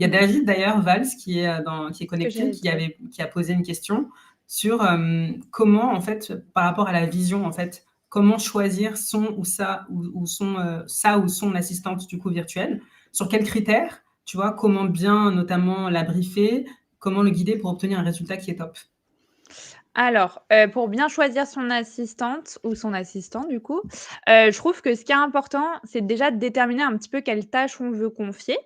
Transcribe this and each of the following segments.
Il y a David d'ailleurs Valls qui est Ce que connecté, j'allais dire. qui a posé une question sur comment en fait par rapport à la vision en fait, comment choisir son ou son sa ou son assistante du coup virtuelle, sur quels critères, tu vois, comment bien notamment la briefer, comment le guider pour obtenir un résultat qui est top. Alors, pour bien choisir son assistante ou son assistant du coup, je trouve que ce qui est important, c'est déjà de déterminer un petit peu quelles tâches on veut confier.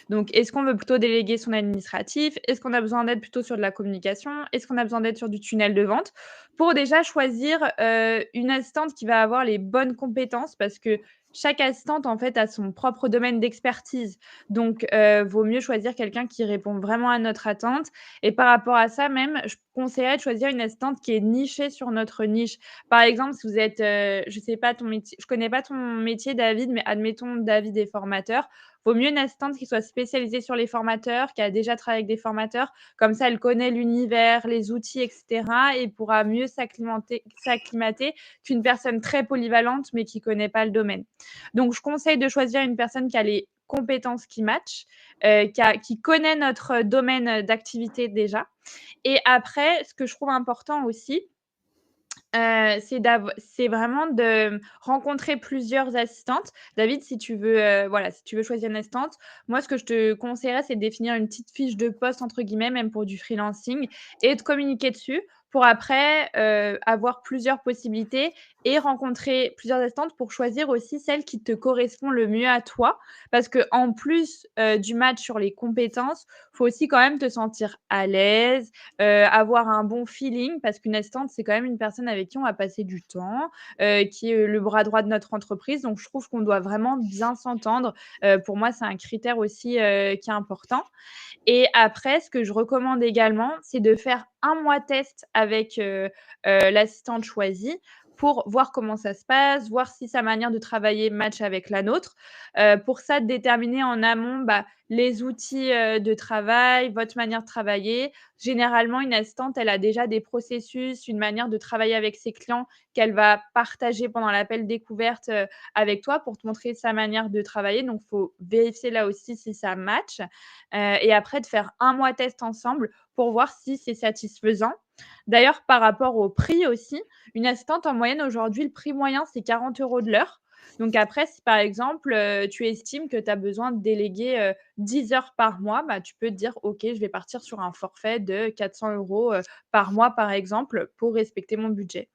Donc est-ce qu'on veut plutôt déléguer son administratif? Est-ce qu'on a besoin d'aide plutôt sur de la communication? Est-ce qu'on a besoin d'aide sur du tunnel de vente? Pour déjà choisir, une assistante qui va avoir les bonnes compétences parce que chaque assistante en fait a son propre domaine d'expertise. Donc vaut mieux choisir quelqu'un qui répond vraiment à notre attente et par rapport à ça même, je conseillerais de choisir une assistante qui est nichée sur notre niche. Par exemple, si vous êtes, je sais pas ton métier je connais pas ton métier David, mais admettons David est formateur. Vaut mieux une assistante qui soit spécialisée sur les formateurs, qui a déjà travaillé avec des formateurs. Comme ça, elle connaît l'univers, les outils et cetera et pourra mieux s'acclimater qu'une personne très polyvalente, mais qui connaît pas le domaine. Donc je conseille de choisir une personne qui a les compétences qui matchent, qui connaît notre domaine d'activité déjà et après, ce que je trouve important aussi, c'est vraiment de rencontrer plusieurs assistantes. David, si tu veux, voilà, si tu veux choisir une assistante, moi, ce que je te conseillerais, c'est de définir une petite «fiche de poste» entre guillemets, même pour du freelancing et de communiquer dessus pour après, avoir plusieurs possibilités et rencontrer plusieurs assistantes pour choisir aussi celle qui te correspond le mieux à toi. Parce qu'en plus, du match sur les compétences, faut aussi quand même te sentir à l'aise, avoir un bon feeling parce qu'une assistante, c'est quand même une personne avec qui on va passer du temps, qui est le bras droit de notre entreprise. Donc je trouve qu'on doit vraiment bien s'entendre. Pour moi, c'est un critère aussi, qui est important et après, ce que je recommande également, c'est de faire un mois test avec, l'assistante choisie pour voir comment ça se passe, voir si sa manière de travailler match avec la nôtre. Pour ça, déterminer en amont, bah, les outils, de travail, votre manière de travailler. Généralement, une assistante, elle a déjà des processus, une manière de travailler avec ses clients qu'elle va partager pendant l'appel découverte, avec toi pour te montrer sa manière de travailler. Donc, faut vérifier là aussi si ça match. Et après de faire un mois test ensemble pour voir si c'est satisfaisant. D'ailleurs, par rapport au prix aussi, une assistante en moyenne aujourd'hui, le prix moyen, c'est 40 € de l'heure. Donc après, si par exemple, tu estimes que tu as besoin de déléguer, 10 heures par mois, bah, tu peux te dire: «OK, je vais partir sur un forfait de 400 € par mois», par exemple, pour respecter mon budget.